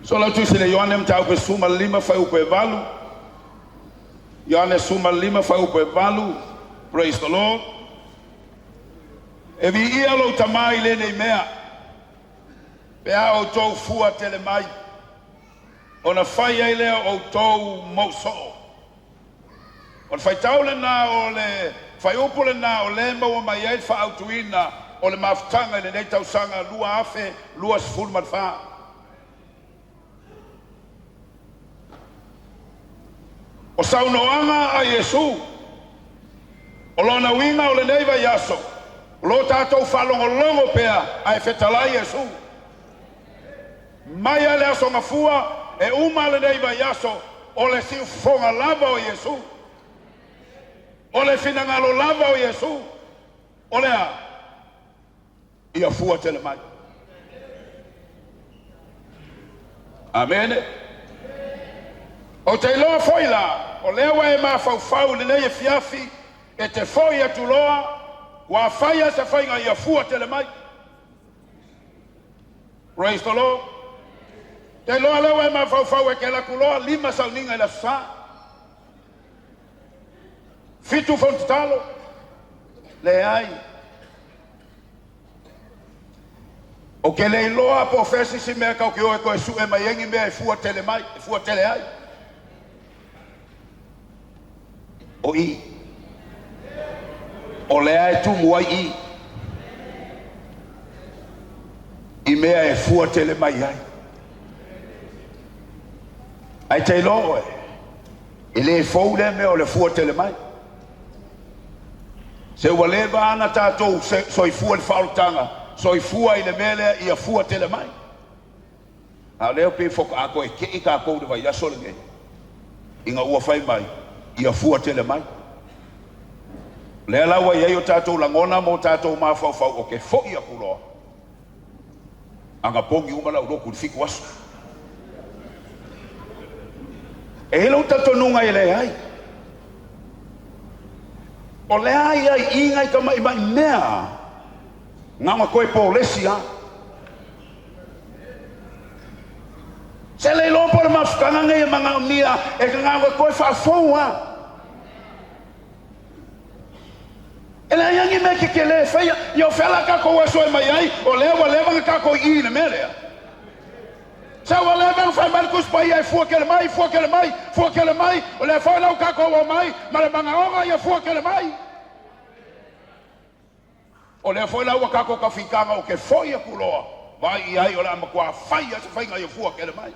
So la tu sile Ioane mtau pe suma lima fai upe valu. Ioane suma lima fai upe valu. Praise the Lord. E vi ia lo tamai le nei mea. Pea o tau fua tele mai. Ona fai ai lea o tau mauso. On fai tau le na o le fai upo le na o le maua mai ai fa autuina o le maftanga le nei tau sanga lua afe lua sifuru matfa. O saunoanga a Yesu. O lona winga o le nei vai aso. O lo tātou whalongolongo pea ai whetalai Yesu. Mai ale aso ngafua e uma le nei vai aso o le siu fonga lava o Yesu. O le finangalo lava o Yesu. O le a ia fua tele mai. Amen. O te loa foi la, o lewa e ma fau le nei e fiafi e te foi atu loa wa faya se fainga ia fua tele mai. Praise the Lord. Te loa lewa e ma fau e ke la kuloa lima sauninga la sa. Fitu fontalo le ai. O ke le loa profesi si mea kau ki oe koe su e mai engi mea e fua tele mai, e fua tele ai. O i. O lea e tumu ai i. I mea e fua tele mai ai. Ai te loa e. I le fau le mea o le fua tele mai. Se ua leva ana tātou soi fua le whaotanga. Soi fua i le mele i a fua tele mai. A leo pe foka ako e ke i ka kou de vai aso le nge. Inga ua fai mai i a fua tele mai. Lea lawa i o tātou langona mo tātou mawhau o ke fo i a kuloa. Anga pongi umala u roku fiku aso. E helo tatonunga i le ai. O le ai ai inga i ka mai mai mea. Ngama koe polesi ha. Se le lopo le mafukanga ngai manga mia e ka ngama koe whaafou ha. E le yangi me ke le whaia i o whela ka koe soe mai ai o lewa lewanga ka koe i na melea. Sa wa lewanga whai marikus pai ai fua kele mai, fua kele mai, fua kele mai o le whailau ka koe o mai ma le manga onga i a fua kele mai. O le foi la ua kako ka fikanga o ke foi a kuloa. Vai i ai o la makua fai a se whainga i a fua kele mai.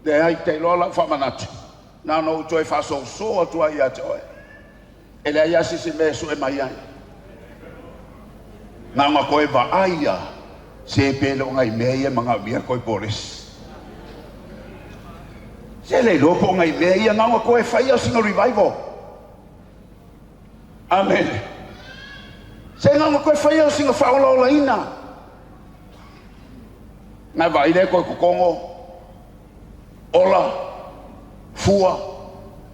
De ai te loa la whamanatu. Nā no toi whaso so atua i a te oe. E le ai asisi me so e mai ai. Nā ma koe va aia se pele o ngai mea ia mga mia koe polis. Se le lopo ngai mea ia nā ma koe whai a singa revival. Amen. Se ngā koe whai au singa whaola o la ina. Ngā vai le koe kukongo, ola, fua,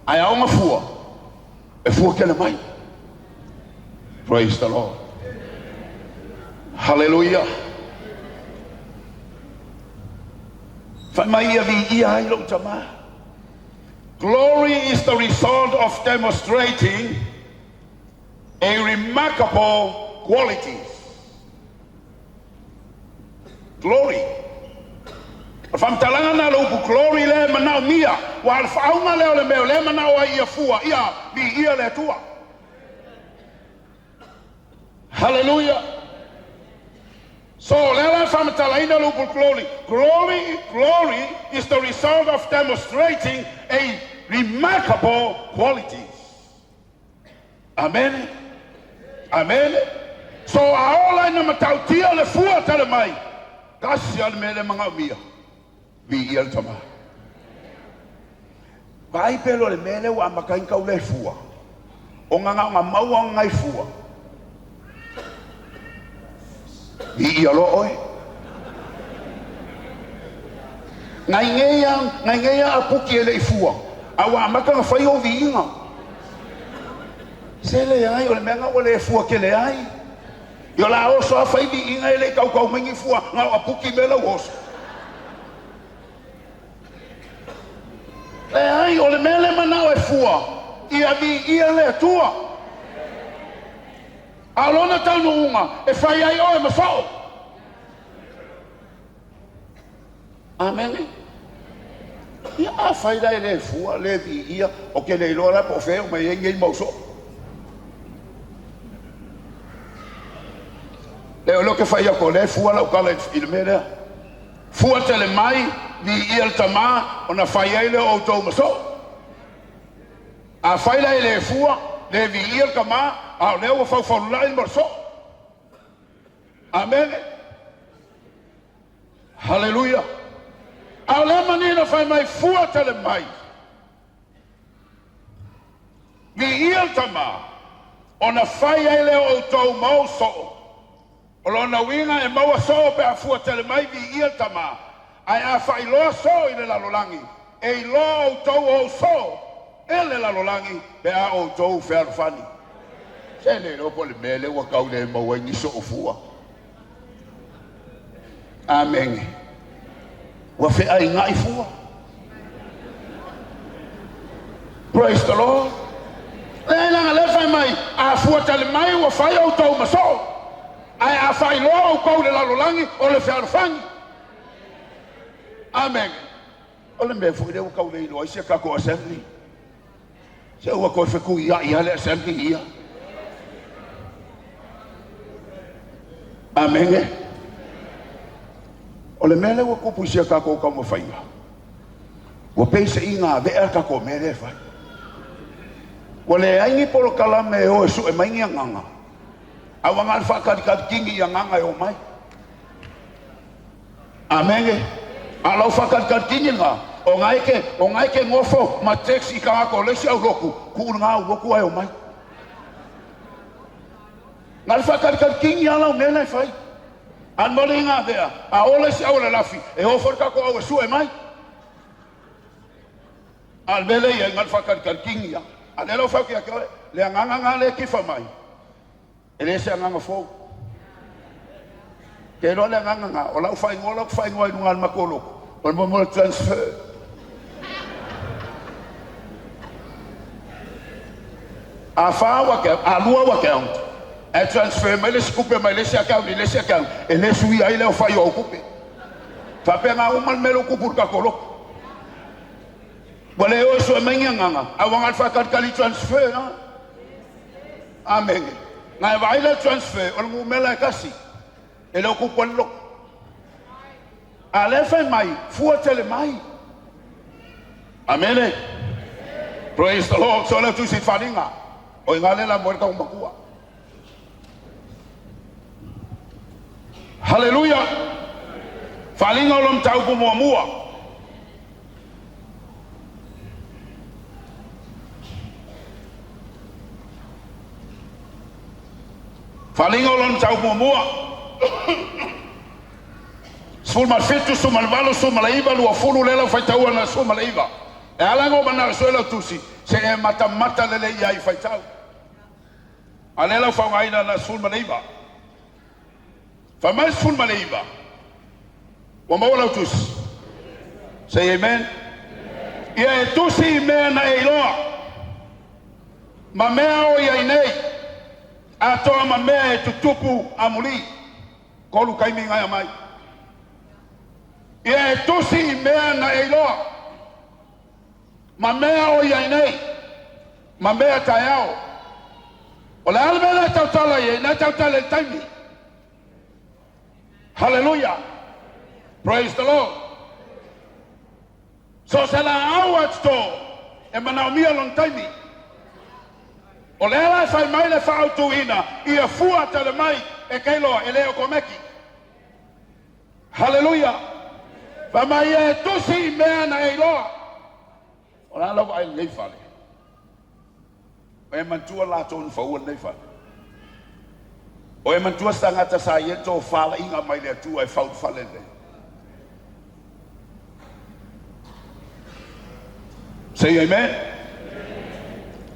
ai aonga fua, e fua kele mai. Praise the Lord. Hallelujah. Whai mai ia vi ia hai lo tama. Glory is the result of demonstrating a remarkable qualities. Glory. Whamtalanga na lupu glory le manau mia. Wa alfaunga leo le meo le manau a ia fua. Ia bi ia le tua. Hallelujah. So lela whamtalaina lupu glory. Glory is the result of demonstrating a remarkable qualities. Amen. Amen. So aola ina matautia le fua tale mai. Kasi al mele manga mia. Vi ia tama. Vai pelo le mele wa makain kau le fua. O nganga maua ngai fua. Vi ia lo oi. Ngai ngeia apuki le fua. Awa maka fai o vi inga. Se le ai o le menga o le fua ke le ai. Yo la oso a fai di inga ele kau mingi fua nga apuki mela oso. Le ai o le mele manao e fua. Ia vi ia le tua. Alona tau unga e fai ai o e mafao. Amen. Ia a fai dai le fua le vi ia o ke le lora po feo mai e ngei mauso. Le lo ke fai a ko le fua la kala il mera. Fua tele mai vi ia tama ona fai ai le o to maso. A fai dai le fua le vi ia kama a le o fa lai maso. Amen. Hallelujah. A le manina fai mai fua tele mai. Vi ia tama ona fai ai le o to maso. O lona winga e maua so pe a fua tele mai vi ia tama. Ai a fai loa so i le lalolangi. E i loa o tau o so e le lalolangi pe a o tau whearwhani. Se ne ropo le mele wa kau le maua niso o fua. Amen. Wa fe ai ngai fua. Praise the Lord. Le langa le fai mai a fua tele mai wa fai o tau maso. Ai a fai loa o kau le lalolangi o le whearwhani. Amen. O le mea fui leo kau nei loa isia kako assembly. Se ua koe wheku ia le assembly ia. Amen. O le mea leo kupu isia kako kau mawhainga. Ua peise i ngā vea kako mea le whai. Ua le aingi polo kalame o e su e maingi a nganga. Awa ngā whakarikat kingi a nganga e o mai. Amen. Alau whakarikat kingi ngā. O ngai ke ngofo ma teksi ka ako lesi au roku. Ku'u ngā au roku ai o mai. Ngā whakarikat kingi alau mele whai. An mole ngā vea. A o lesi au le lafi. E ofar kako au e su e mai. Al mele ia ngā whakarikat kingi a. A le lau whaki a koe. Le anganga ngā le kifa mai. E le se anganga fōu. Ke roa le anganga ngā. O lau whai ngoi nunga al makoloko. O le momo transfer. A whawa ke, a lua wa ke au. E transfer mai le skupe mai le se akau ni le se akau. E le sui ai leo whai o kupe. Whape ngā umal melo kupur ka koloko. Wale o so mengi nganga. A wangat whakatkali transfer na. Amen. Ngai vai le transfer, o ngu mela e kasi. E leo kupon loko. A le whai mai, fua tele mai. Amen. Praise the Lord. So le tu si wharinga. O ngā le la moerka umakua. Hallelujah. Wharinga o lom tau pu mua mua. Wharinga o lom tau pu mua. Sfulma fitu suma valo suma laiva lua fulu lela fai tau ana suma laiva. E alango mana suela tusi se e mata lele ia I fai tau. Alela fa ngaina na sfulma laiva. Fa mai sfulma laiva. Wa maula tusi. Say amen. Ia e tusi mea na e iloa. Ma mea o ia inei. Atoa ma mea e tutupu amuli. Kolu kaimi ngai mai. Ia e tusi mea na e iloa. Ma mea o ia nei. Ma mea taiao. O le almena tautala ie, na tautala e taimi. Hallelujah. Praise the Lord. So se la aua to e manaumia long taimi. O le ala fai mai le whaautu ina. Ia fua tele mai e keiloa e leo komeki. Hallelujah. Fa mai e tusi mea na e iloa. O la lau ai nei whale. O e mantua la tōnu whaua nei whale. O e mantua stangata sa i e tō whala inga mai le atua e whau whale nei. Say amen.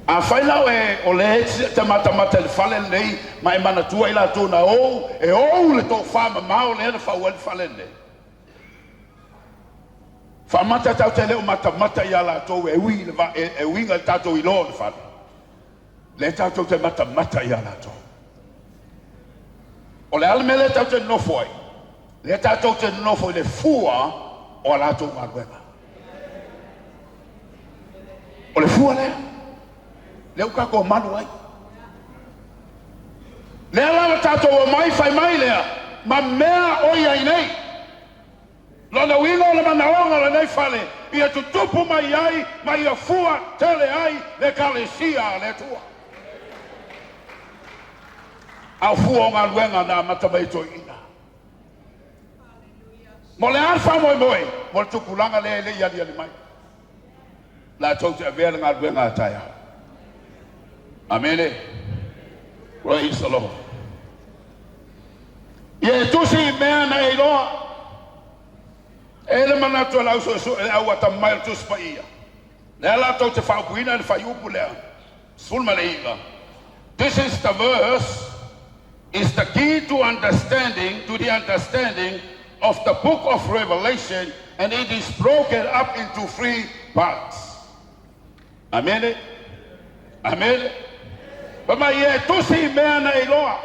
A whailau e o le te mata le whale nei ma e manatua i la tōna ou e ou le tō whama mao le ena whau e whale nei. Whamata tau te leo mata ia la tau e winga tatou I loa le whare. Le tatou te mata ia la tau. O le alme le tatou te nofo ai. Le tatou te nofo I le fua o la tau maruenga. O le fua lea. Leu kako manu ai. Lea lava tatou o mai fai mai lea. Ma mea oi ai nei. Lona winga o le manaonga le nei fale. Ia tutupu mai ai, mai ia fua tele ai, le kalesia le tua. Au fua o ngā luenga nā matamaito ina. Mo le alfa moi, mo le tukulanga le iari ali mai. La tau te avea le ngā luenga ataya. Amene. Praise the Lord. Ia tusi mea na iloa. Ele manatu la uso ele au atamai tu spaia. Le la to te fa kuina le fa yupu le. Sulma leiga. This is the verse is the key to the understanding of the book of Revelation, and it is broken up into 3 parts. Amen. Amen. But ye tu si mea na iloa.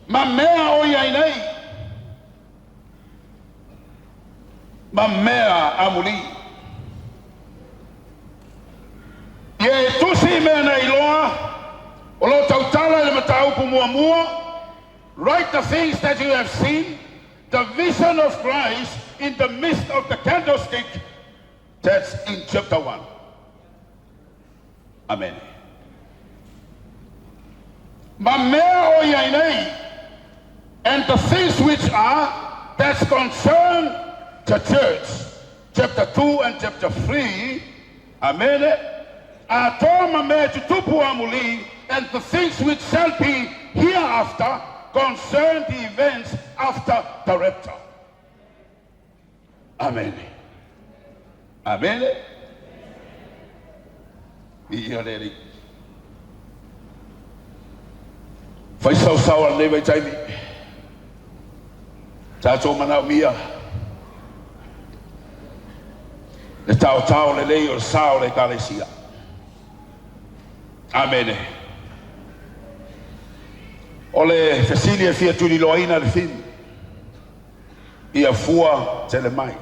Ma mea o ia nei. Ma mea amuli. Ye tusi mea na iloa. O lo tautala le mataupu mua. Write the things that you have seen. The vision of Christ in the midst of the candlestick. That's in chapter 1. Amen. Ma mea o iainei. And the things which are, that's concerned the church, chapter 2 and chapter 3, amen. Atoma me tutupu amuli, and the things which shall be hereafter concern the events after the rapture. Amen. Amen. Iareri. Fai sau al neve taimi. Tato mana mia. Le tau le lei o sao le kalesia. Amen. O le fesili e fia tuli loaina le fin. Ia fua tele mai.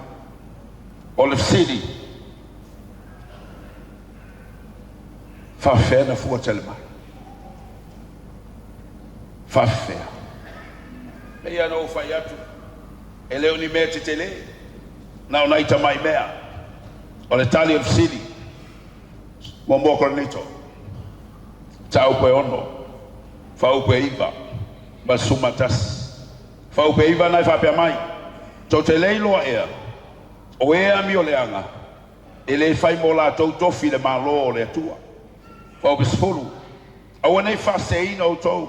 O le fesili. Fa na fua tele mai. Fa fea. E ia no fai atu. E leo ni mea te tele. Na o naita mai mea. O le tali of city mo nito tau pe ono fau pe iva ma sumatas fau pe iva nai fa pe mai to te leilo ea o ea mi o leanga ele fai mo la to tofi le malo le tua fau pe sfulu au nei fa seina o to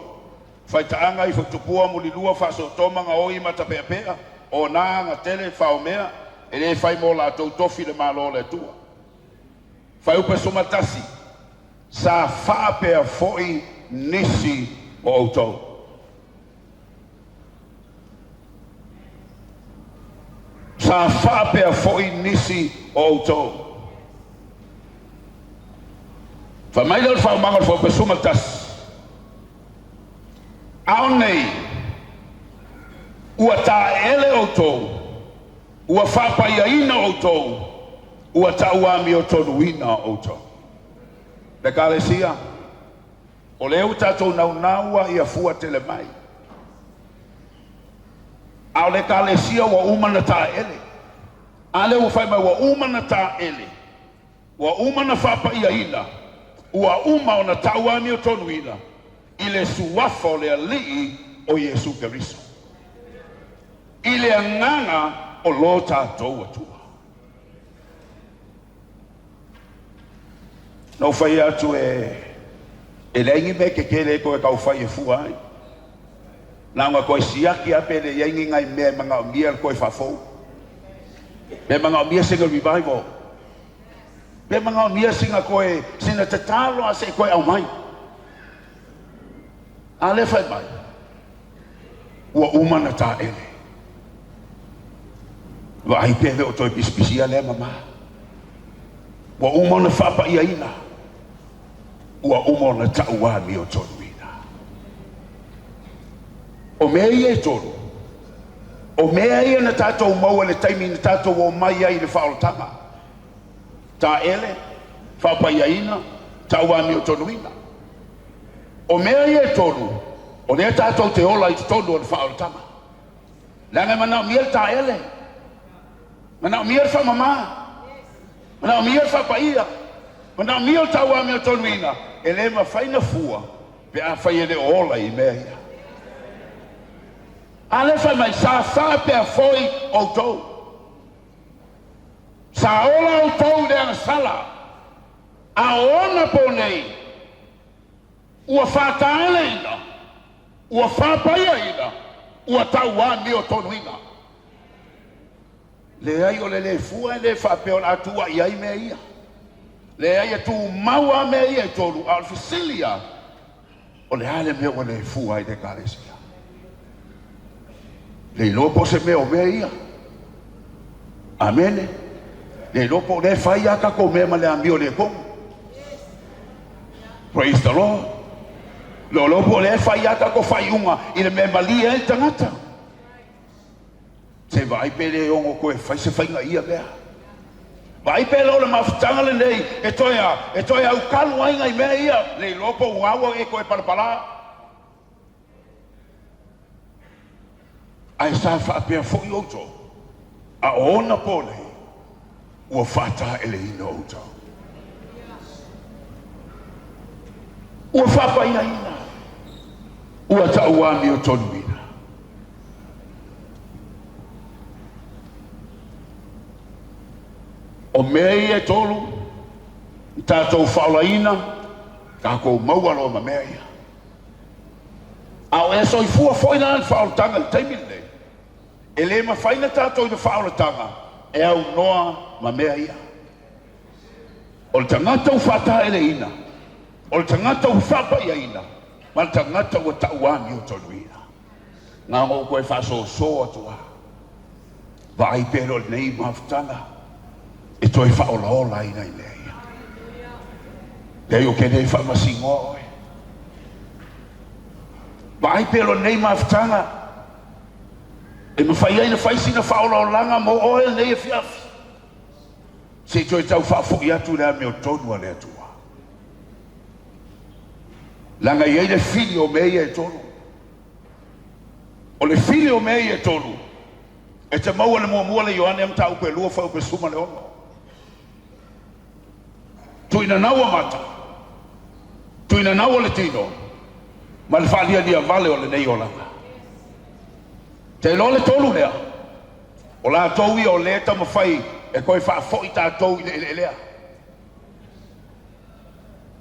fai taanga I futupua mo li lua fa so toma nga oi mata pe pe o na nga tele fa o mea ele fai mo la to tofi le malo le tua fai upe sumatasi sa fa pe foi nisi o auto sa fa pe foi nisi o auto fa mai le fa mangal fo pe sumatas aunei uata ele auto ua whapa ia ina o tōu, ua taua mi o tonu ina o tōu. Le kalesia, o leo tatou naunaua ia fua tele mai. Ao le kalesia ua umana tā ele. A leo whai mai ua umana tā ele. Ua umana whapa ia ina. Ua uma o na taua mi o tonu ina. I le suwafa o le alii o Yesu Keriso. I le anganga o lo tātou atua. No whai atu e leingi me ke kele koe kau whai e fua ai. Nanga koe siaki ape le leingi ngai me manga o mia koe whafou. Me manga o mia singa revival. Me manga o mia singa koe sina te talo a se koe au mai. A le whai mai. Ua umana tā ele. Vai pele o toi pispisia le mama. Wa uma na whapa ia ina. Ua uma na taua mi o tonu ina. O mea ia e tonu. O mea ia na tātou maua le taimi na tātou o mai ai le whaolotanga. Tā ele, whapa ia ina, taua mi o tonu ina. O mea ia e tonu. O lea tātou te ola i te tonu o le whaolotanga. Langa mana miel tā ele. Mana miel fa mama. Mana miel fa paia. Mana miel taua mi o tonu ina. Ele ma faina fua. Pe a fai ele ola i mea ia. Ale fa mai sa pe a foi o tou. Sa ola o tou le ana sala. A ona po nei. Ua whata ele ina. Ua whapaia ina. Ua taua mi o tonu ina. Le ai o le fua le whapeo na atua i ai mea ia. Le ai tu maua mea ia tolu alfisilia. O le ale mea o le fua i le kalesia. Le lopo se mea o mea ia. Amene. Le lopo le fai aka ko mea ma le ambio le kong. Praise the Lord. Lo lopo le fai aka ko fai unga i le mea malia e tangata. Se vai pele ongo koe fai se fai nga ia mea. Vai pele o le mafutanga le nei e toia u kalu ainga i mea ia. Le lopo uawa e koe palapala. Ai sa whaapea fo i outo. A ona pole ua whata ele ina outo. Ua whapa ina ina. Ua tauami o tonu ina. O mea e tolu, tātou whaolaina, ka kou maualo ma mea ia. Ao e soi fua foina an whaolotanga i taimile. E le ma whaina tātou i whaolotanga, e au noa ma mea ia. O le tangata u whata ele ina, o le tangata u whapa ia ina, ma le tangata u tauami o tonu ina. Ngā ngō koe whaso soa tua, vai pero nei mawhtanga, e toi whaolaola ina i nei. Dei o kene whamasingo oe. Vai pero nei mawhtanga, e mawhai aina whaisina whaolaolanga mo oe nei e fiafi. Se toi tau whaafuki atu lea me o tonu a lea tua. Langa i eile fili o mei e tonu. O le fili o mei e tonu. E te maua le mua le Ioane am tau pe lua whau pe suma le ono. Tuina naua mata. Tuina naua le tino. Ma le whaalia lia vale o le nei o langa. Te lo le tolu lea. O la tau i o le ta mawhai e koe whaafo i tātou i le lea.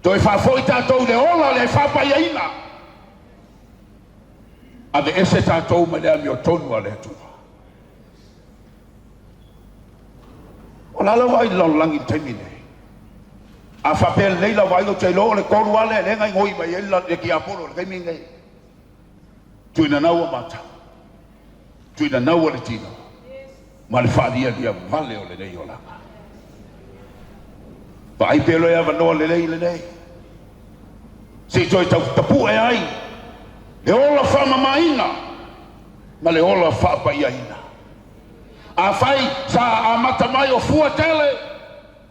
Toi whaafo i tātou le ola le whaapai aina. A de ese tātou ma lea mi o tonu a le tua. O la lawa i langi taimine. A whapel nei la wai o te lo le koru ale le ngai ngoi mai ela le ki apolo le taimine. Tuina naua mata. Tuina naua le tino. Ma le whaalia dia vale o le nei o langa. Pa ai pelo e ava noa le nei. Se toi tau tapu e ai. Le ola whama maina. Ma le ola whapa ia ina. A whai sa a mata mai o fua tele.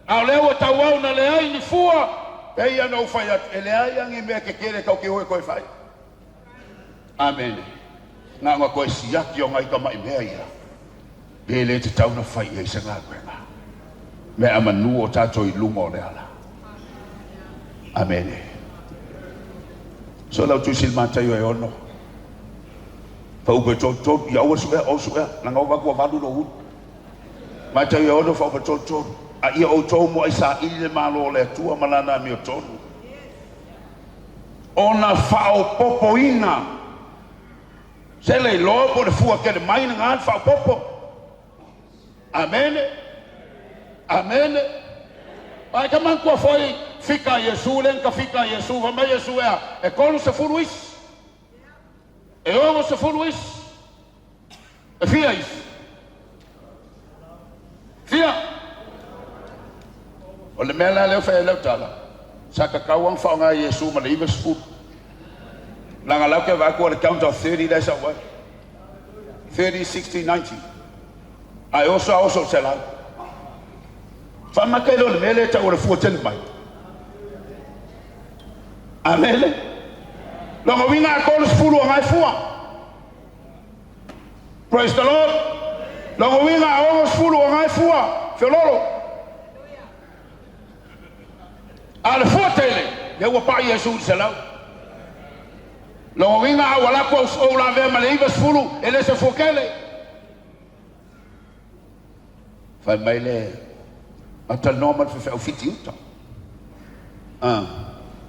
A leo tau au na le ai ni fua. Pei anau whai at. E le ai angi mea ke kere kau ki hoe koe whai. Amen. Ngā ngā koe siaki o ngai ka mai mea ia. Pele te tau na whai e sa ngā koenga. Me amanu o tātou i lunga o le ala. Amen. So lau tu sil mātai o e ono. Whau pe tō, i aua suea, o suea, na ngau wakua walu no un. Mātai o e ono whau pe tō. A ia o tō mo ai sa ili le malo o le atua malana mi o tōnu. Ona whao popo ina. Se le loa po le fua kere mai na ngān whao popo. Amen. Amen. Ai ka man kua foi fika Yesu len ka fika Yesu va mai Yesu e kono se furuis. E ongo se furuis. E fia is. O le mea la leo whae leo tala. Sa ka kauang whaonga Yesu ma le iwa sfut. Langa lau ke waku a le count of 30 days away. 30, 60, 90. Ai oso se lau. Whamaka ilo le mele ta o le fua tele mai. Amele. Longa winga a kolo sfuru a ngai fua. Praise the Lord. Longa winga a ongo sfuru a ngai fua. Whiololo. A le fua tele. Le ua pa Yesu se lau. Longa winga a wala ko o la vea ma le iwa sfuru. Ele se fokele. Fai mai le ata normal fe fiti uta.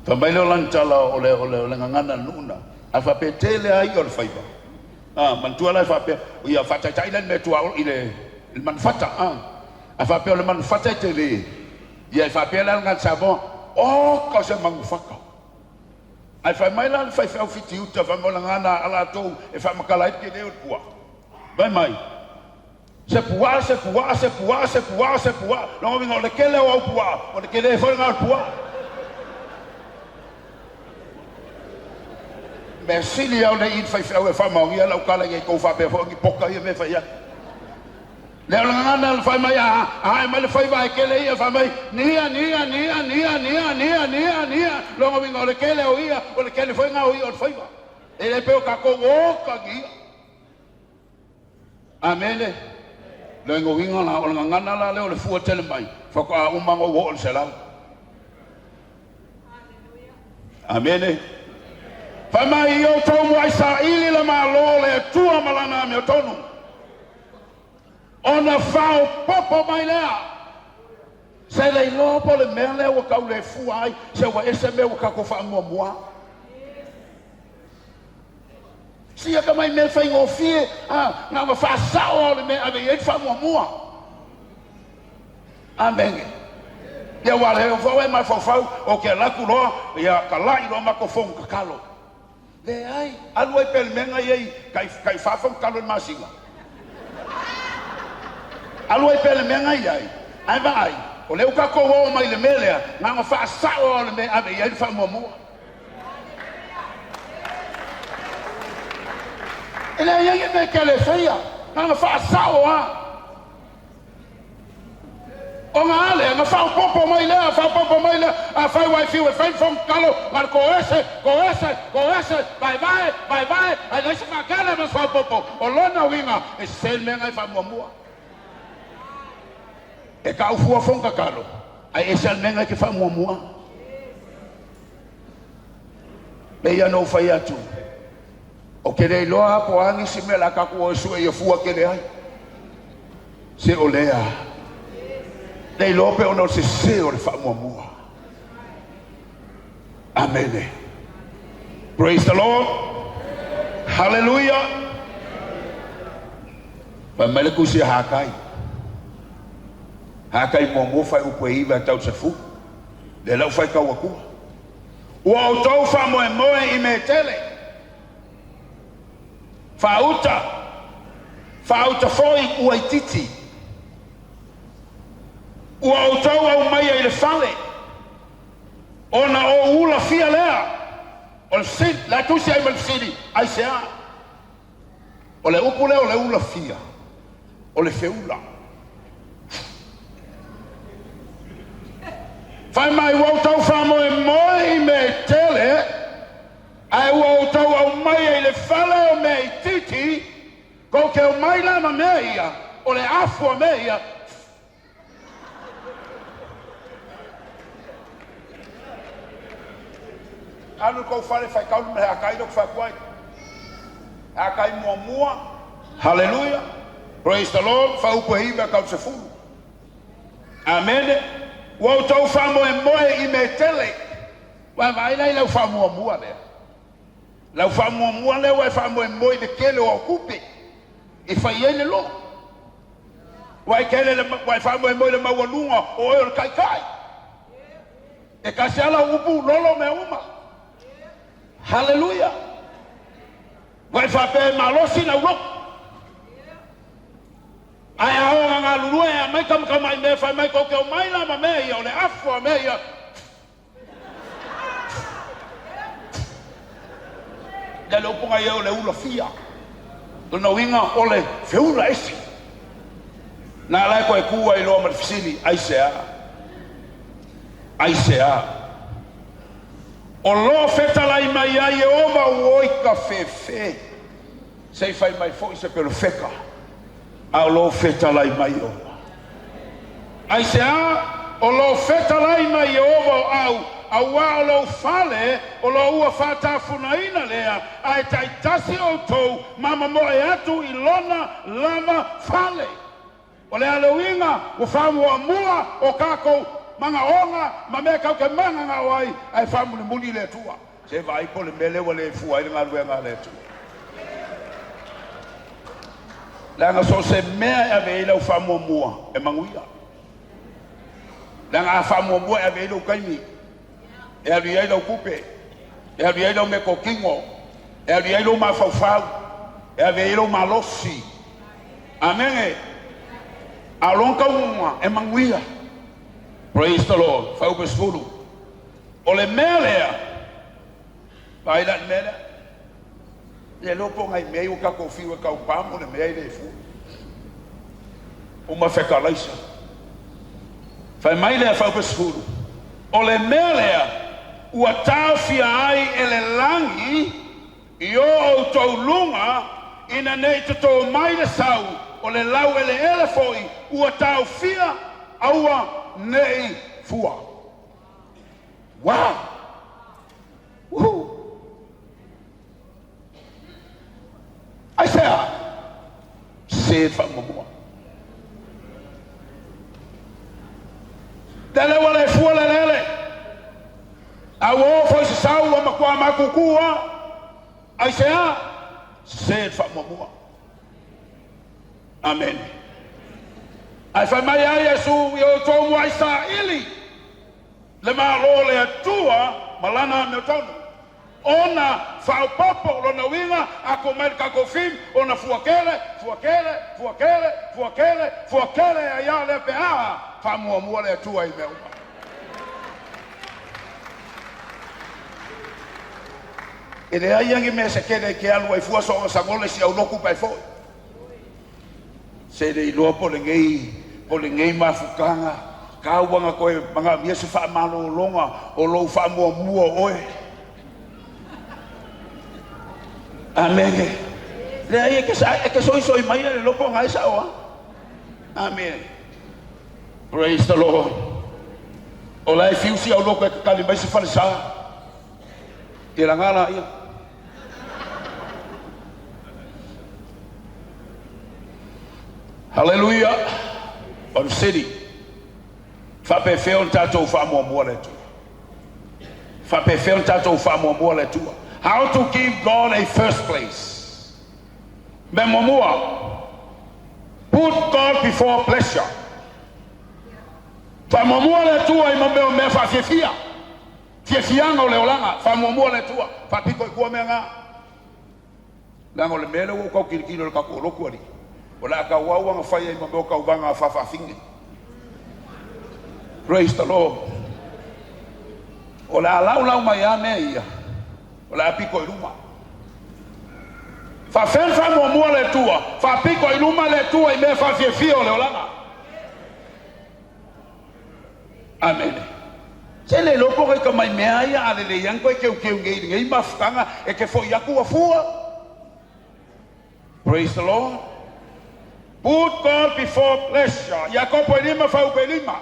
Fai mai le lantala o le ngangana luna. A fa petele ai o le faiba. Mantua la fa pe ia fa tai tai me tua ile il manfata. A fa pe le manfata tele. Ia fa pe la ngat sabon. O ka se mangufaka. Ai fai mai la fai fiti uta fa mo ngana ala to e fa makala ke le o pua. Vai mai. Se pua. Longa winga o le kele o pua. O le kele foi ngā pua. Me sili au le in fai fai e whamaungia lau kala i kou whape whangi poka i me whai a. Leo la ngana le fai mai a mai le fai vai kele i a whai mai nia. Longa winga o le kele o ia, o le kele foi ngā o ia o le fai vai. E le peo ka kou o ka gia. Amene. Le winga la o le ngana la leo le fua tele mai. Whako a umango o le selau. Amene. Whamai i o tau mua i sa ili la maa lo le tua malana me o tonu. Ona whao popo mai lea. Se le lopo le mea lea wa kau le fua ai. Se wa ese mea wa kako wha mua. Sia ka mai me whai ngō fie. Ngā wa wha sao le mea ave i wha mua. Amenge. Ia wale o whau e mai whau o ke laku roa. Ia ka lai roa mako whong kakalo. Le ai, alu ai pele menga iei, kai whawham kalo masinga. Alu ai pele menga iei, ai ba ai, o leu kako o mai le melea, nganga wha sao o le me ave iei wha mua. Ele iei me kele whaia, nganga wha sao a. O ngā ale, ngā whao popo mai lea, a whai wai fiu e whai whong kalo, ngā ko ese, vai, ai leisa ngā kele ma whao popo, o lona winga, e sen menga i wha mua. E ka ufua whonga kalo, ai e sen menga ki wha mua. Me ia no whai atu, o kere loa po angi si me la kaku o sue i a fua kere ai, se o lea. Nei lope o no se o le wha mua. Amen. Praise the Lord. Hallelujah. Pamele kusi hakai. Hakai mua fai upo e iwa tau se fu. Le lau fai kau akua. Ua o tau wha moe i me tele. Whauta foi ua i titi. Ua o tau au mai ai le whale. Ona o ula fia lea. O le sin, la tusi ai mal siri, ai se a. O le upu lea o le ula fia. O le feula. Whai mai ua o tau whamoe moe i me tele. Ai ua o tau au mai ai le whale o me i titi. Ko ke o mai lama mea ia. O le afua mea ia. Anu kou whare whai kaunu me hakai no kwa kwai. Hakai mua. Hallelujah. Praise the Lord. Wha upo hiwa kau se fulu. Amen. Wau tau wha moe i me tele. Wa vaina lau wha mua lea. Lau wha mua lea wai wha moe de kele o kupe. I whai ene lo. Wai kele wai wha moe le maualunga o eo kai. E kasi ala upu lolo me uma. Hallelujah. Vai fape malosi na rock. Ai a ngā lulua e mai kam mai me fai mai ko ke o mai la ma me i o le afo wa meia. Ya lo ponga yo le ula fia. Lona winga ole feula esi. Na lai ko e kua I lo ma fisili aisea. Aisea. O lo feta lai mai ai e oma uoi ka fefe. Sei fai mai foi se pelo feka. A lo feta lai mai oma. Aisea o lo feta lai mai oma au. Aua o lo fale, o lo ua whatafuna ina lea, ai taitasi o tou, mama mo e atu I lona lama fale. O lea lewinga, o whamu a mua, o kako, manga onga, ma mea kau ke manga ngā wai, ai whamu ni muli le tua. Se vai ko le mele wa le fua, I ngā lue ngā le tua. Langa so se mea e ave ila u whamu a mua, e manguia. Langa a whamu a mua e ave ila u kaimi. E ali ai lau kupe, e ali ai lau me kokingo, e ali ai lau mafaufau, e ali ai lau malosi. Amenge, alonka uma e manguia. Praise the Lord, fau pesfuru. O le mea lea, vai la mea, le lopo ngai mei o kako fiu e kau pamo le mea I le fu. Uma feka laisa. Fai mai lea fau pesfuru. O le mea lea, ua tawhia ai ele langi I o tau lunga ina nei te tō mai le sau o le lau ele foi ua tawhia aua nei fua. Wow! Woohoo! Aisea, se whamamua. Tele wale fua le lele. Awo foi se sau wa makua makukua. Aisea se whamamua. Amen. Ai whai mai ai Yesu I o tōmu aisa ili. Le maa lo le atua malana me tonu. Ona whaupapo lona winga ako mai kako fim ona fuakele a ia le pea whamuamua le atua I meuma. E le ai angi me se kere ke alu ai fua soa sangole si au loku pai foi. Se le iloa po le ngei mafukanga, kauanga koe mga mia se wha malo longa o lou wha mua oe. Amen. Le ai e ke soi mai le lopo ngai sa oa. Amen. Praise the Lord. O lai fiusi au loko e kali mai se whalisa. E la ngala ia. Hallelujah. On city. Fape feo tato famo mo le tu. Fape feo tato famo mo le tu. How to give God a first place. Memomua. Put God before pleasure. Famomua le tu ai mameo me fa fia. Fianga o le olanga. Famomua le tu. Fapiko I kua menga. Lango le mele o kau kirikino le kako loku ali. Ola ka wawa nga fai ma boka ubanga fafa fingi. Praise the Lord. Ola lau mai ame ia. Ola piko iluma. Fa fen fa mo mo le tua. Fa piko iluma le tua I me fa fio le olanga. Amen. Se le lopo ke ka mai mea ia ale le yang ko ke ngei mafutanga e ke fo yaku afua. Praise the Lord. Put God before pleasure. Yakopo elima fa upelima.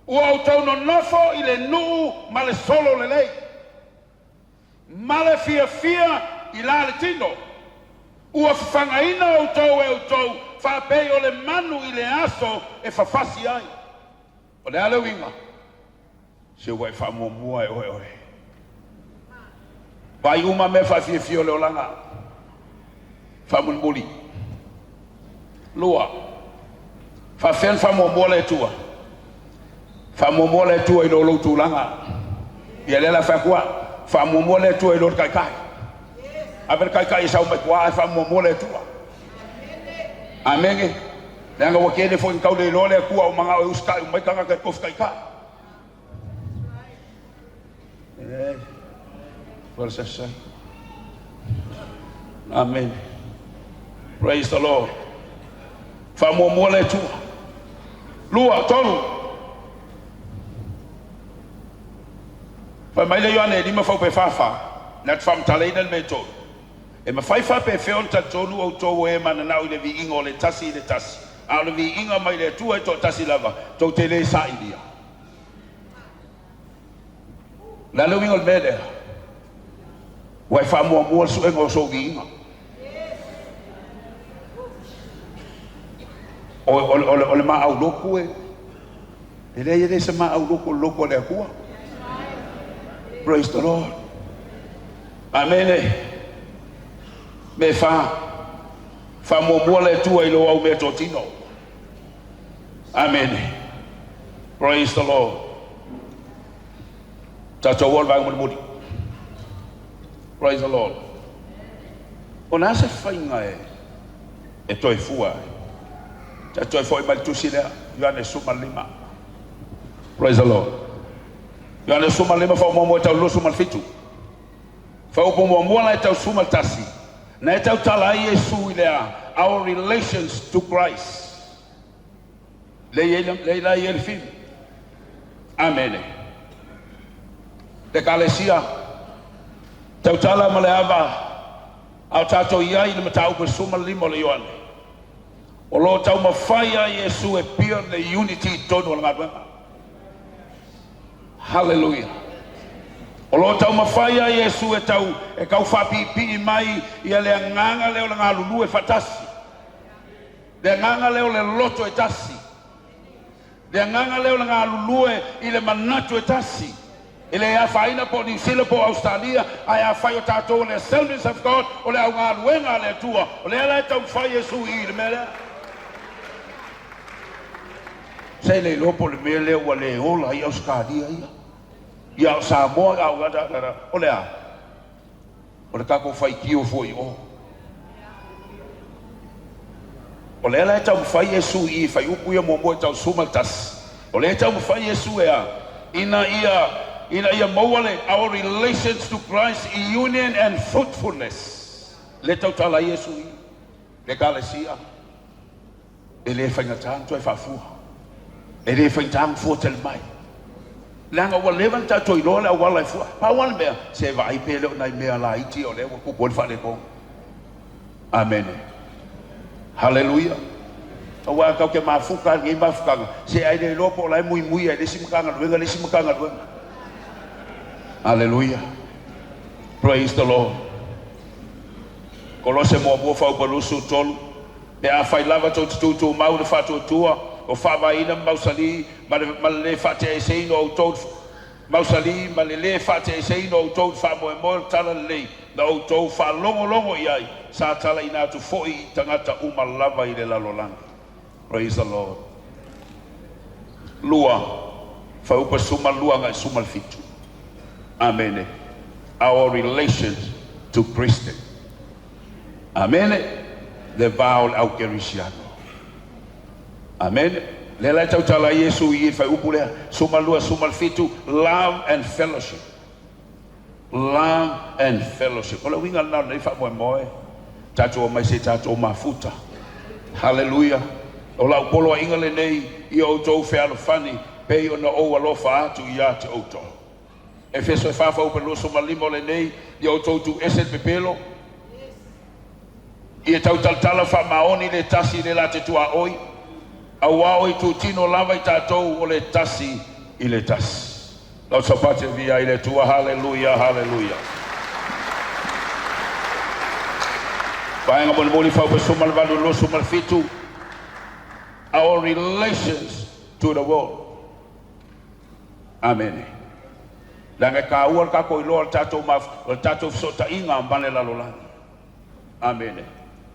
Ua utau no nofo I le nuu ma le solo le lei. Ma le fia I la le tino. Ua whangaina utau e utau. Fa pei o le manu I le aso e fafasi ai. O le ale winga. Se wai fa mua e oe. Vai uma me fa fia o le olanga. Fa mulmuli. Lua. Fa fen fa mo le tua. Fa mo le tua I lo tulanga. Ia lela fa kwa. Fa mo le tua I lo kai. Aver kai sa me kwa fa mo le tua. Amen. Langa wakene fo kau le lo le kwa o manga o uska o mai kanga ka kof kai. Amen. Praise the Lord. Famua le tu. Lua tolu. Fa mai le yone di ma fa pe fafa. Nat fam talei del meto. E ma fai fa pe fe on ta tonu o to e mana na le vi ingo le tasi le tasi. A le vi inga mai le tu e to tasi lava. To te le sa idia. La lo wingo mede. Wai fa mo su engo so vinga. O le ma au loko e. Ele se ma au loko le kua. Praise the Lord. Amen. Me fa mo le tu e lo au me totino. Amen. Praise the Lord. Tato wol va mo. Praise the Lord. Ona se fainga e toi fua. Tato foi mal tu sila Yohane suma lima. Praise the Lord. Yohane suma lima fa mo ta lo suma fitu. Fa upo mo la ta suma tasi. Na ta tala Yesu ile our relations to Christ. Le la yelfin. Amen. De Galatia tautala maleava au tato iai le matau pe suma limo le Yohane o lo tau mawhaia Yesu e pia le unity tonu la ngadwenga. Hallelujah. O lo tau mawhaia Yesu e tau e kau whapipi mai ia le nganga leo le ngalulu e fatasi le nganga leo le loto e tasi le nganga leo le ngalulu e le manatu e tasi ele ia faina po New Zealand po Australia ai fai o tatou le Assemblies of God o le au ngā luenga le tua o le ala tau fai Yesu i le mele sei le lopo le mele o le ola i Australia ia Samoa au gata o le a o le kako fai kio foi o le ala tau fai Yesu i fai upu ia mo tau sumaltas o le tau fai Yesu ea ina ia mawale our relations to Christ in union and fruitfulness. Le tau tala Yesu i le Galatia ele whaingatang toi whafua ele whaingatang fua tel mai langa wa levan ta toi lola a wala fua pa wan mea se vai pele o nai mea la iti o le wa kupon whale kong. Amen. Hallelujah. Awa kau ke mafuka ngi mafuka se ai le lopo lai mui ai le simkanga luenga. Hallelujah. Praise the Lord. Kolose mo bo fa ko lusu tolu pe a fai lava tu mau de fatu tua o fa va ina mausali ma le fate sei no to mausali ma le fate sei no to fa mo tala le no to fa longo iai sa tala ina tu foi tangata uma lava ile la lolang. Praise the Lord. Lua fa upa suma lua ngai suma fitu. Amen. Our relations to Christ. Amen. The vow au kerisiano. Amen. Lela tau tala Yesu i fa upulea suma lua suma fitu love and fellowship. Love and fellowship. Ola winga na nei fa moe. Tatu o mai se tatu o mafuta. Hallelujah. Ola upolo inga le nei I o tau fe alofani pe ona o alofa atu ia te auto. Efeso e fafa upe loso malimo le nei I o tau tu eset pepelo. I e tau taltala fa maoni le tasi le la te tua oi. Awa oi tu tino lava I tatou o le tasi I le tasi. Lau sapate via I le tua. Hallelujah, hallelujah. Paenga mole mole fa upe sumal valu loso malfitu. Our relations to the world. Amen. Langa ka ua ka ko ilo tato sota inga mbane la lola. Amen.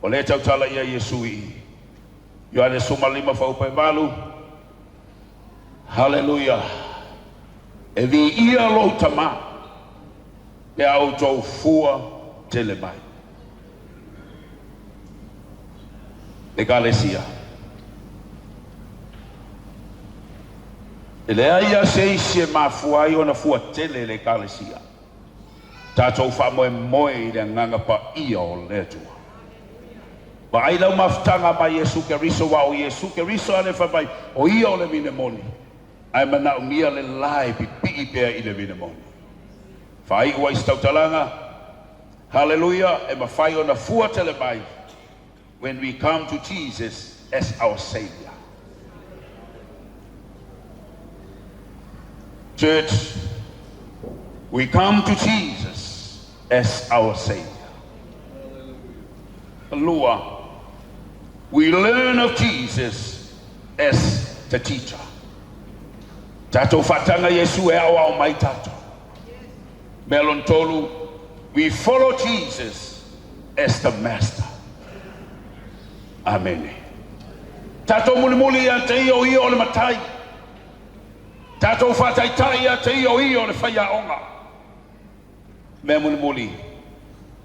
O le tau tala ia Yesu I. Yohane suma lima fa upai malu. Hallelujah. E vi ia lo tama. E au tau fua tele mai. Le Galatia. Ele ia se mafua I ona fua tele le Galatia. Tātou wha moe I le nganga pa ia o le tua. Ma ai lau mafutanga mai Yesu Keriso wa o Yesu Keriso ane whapai o ia o le mine moni. Ai mana umia le lai pi pea I le mine moni. Whai ua istautalanga. Hallelujah. E mawhai o na fua tele mai. When we come to Jesus as our Savior. Church, we come to Jesus as our Savior. Hallelujah. We learn of Jesus as the teacher. Tato fatanga Yesu e awa o mai tato. Melon tolu, we follow Jesus as the master. Amen. Tato muli ya te iyo iyo le matai. Tato fataitai ya te iyo iyo le whaia onga. Me muli,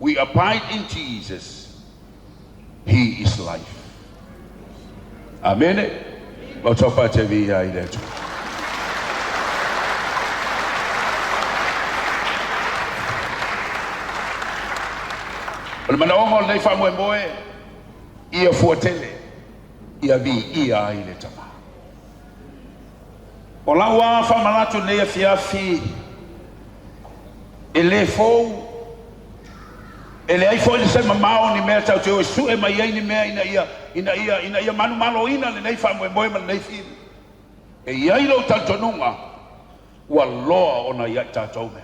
we abide in Jesus. He is life. Amen. Mautopa te via I letu. Ole manaongo le fa moe ia fuatele ia vi ia I le tama. O la wa fa malatu le fiafi ele fou ele ai foi se mamao ni me tau te su e mai ni me ina ia manu malo ina le nei fa moe man nei fi e ia I lo tantonunga wa loa ona ia tatou me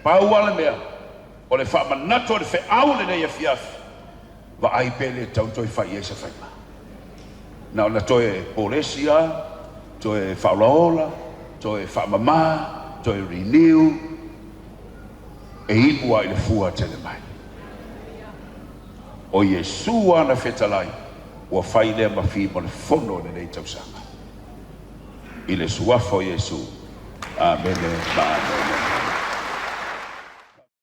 pa wala me o le fa manato le fe au le nei fiafi va ai pele tau toi fa ia se fa na ona toe polesia toe fa lola toe fa mama toe renew e ibua I le fua tele mai o Yesu ana fetalai ua fai lea mafi mo le fono le nei tausanga I le suafa o Yesu. Amen. Amen.